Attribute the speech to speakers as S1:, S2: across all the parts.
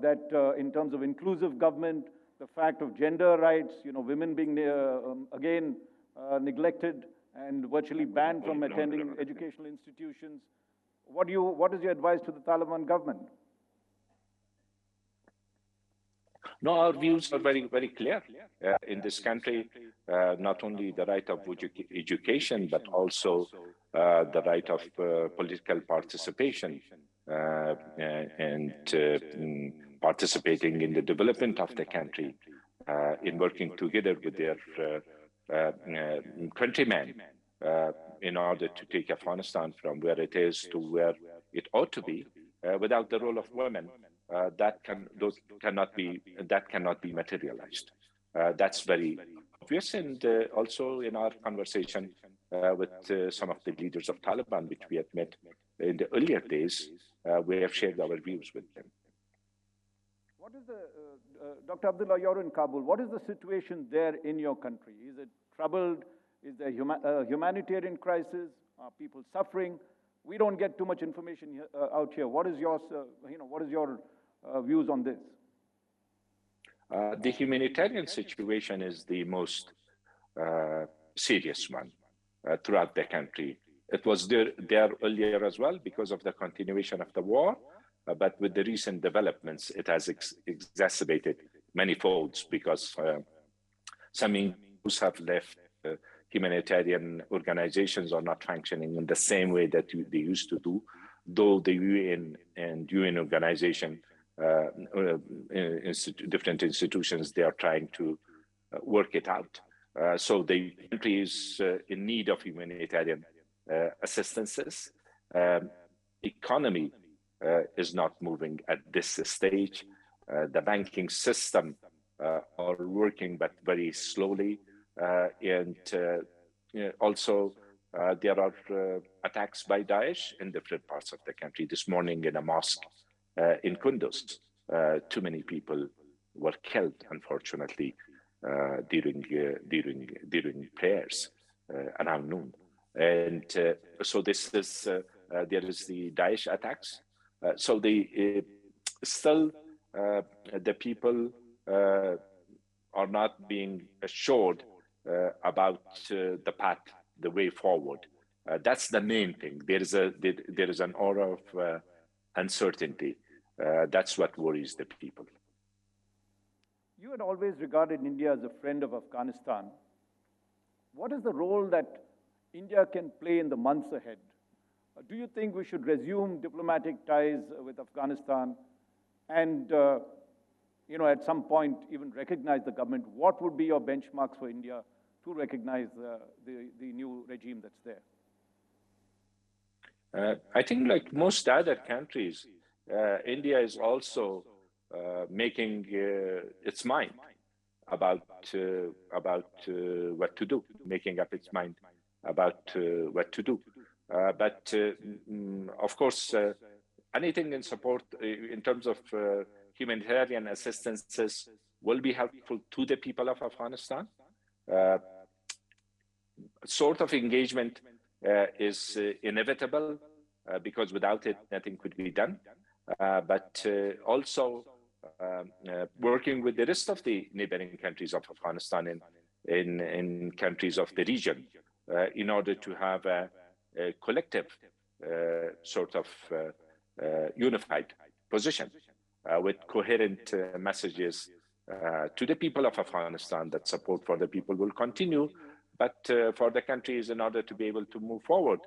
S1: that in terms of inclusive government, the fact of gender rights, women being again neglected and virtually banned from attending educational institutions. What is your advice to the Taliban government?
S2: No, our views are very, very clear. In this country, not only the right of education, but also the right of political participation and participating in the development of the country, in working together with their countrymen in order to take Afghanistan from where it is to where it ought to be, without the role of women. That cannot be materialized. That's very obvious, and also in our conversation with some of the leaders of Taliban, which we had met in the earlier days, we have shared our views with them.
S1: What is Dr. Abdullah, you're in Kabul. What is the situation there in your country? Is it troubled? Is there a humanitarian crisis? Are people suffering? We don't get too much information out here. What is your views on this?
S2: The humanitarian situation is the most serious one throughout the country. It was there earlier as well because of the continuation of the war, but with the recent developments, it has exacerbated manifolds because some Hindus have left. Humanitarian organizations are not functioning in the same way that they used to do, though the UN and UN organization, different institutions, they are trying to work it out. So the country is in need of humanitarian assistances. Economy is not moving at this stage. The banking system are working, but very slowly. And also there are attacks by Daesh in different parts of the country. This morning in a mosque in Kunduz, too many people were killed, unfortunately, during prayers around noon. And so this is there is the Daesh attacks. So still the people are not being assured about the path, the way forward. That's the main thing. There is an aura of uncertainty. That's what worries the people.
S1: You had always regarded India as a friend of Afghanistan. What is the role that India can play in the months ahead? Do you think we should resume diplomatic ties with Afghanistan and, at some point even recognize the government? What would be your benchmarks for India to recognize the new regime that's there?
S2: I think like most other countries, India is also making its mind about what to do, making up its mind about what to do. But of course, anything in support in terms of humanitarian assistances will be helpful to the people of Afghanistan. Sort of engagement is inevitable because without it, nothing could be done. But also working with the rest of the neighboring countries of Afghanistan in countries of the region in order to have a collective sort of unified position with coherent messages to the people of Afghanistan that support for the people will continue, but for the countries in order to be able to move forward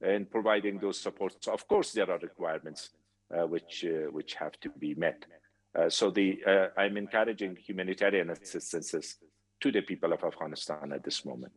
S2: in providing those supports. Of course, there are requirements which have to be met. So I'm encouraging humanitarian assistances to the people of Afghanistan at this moment.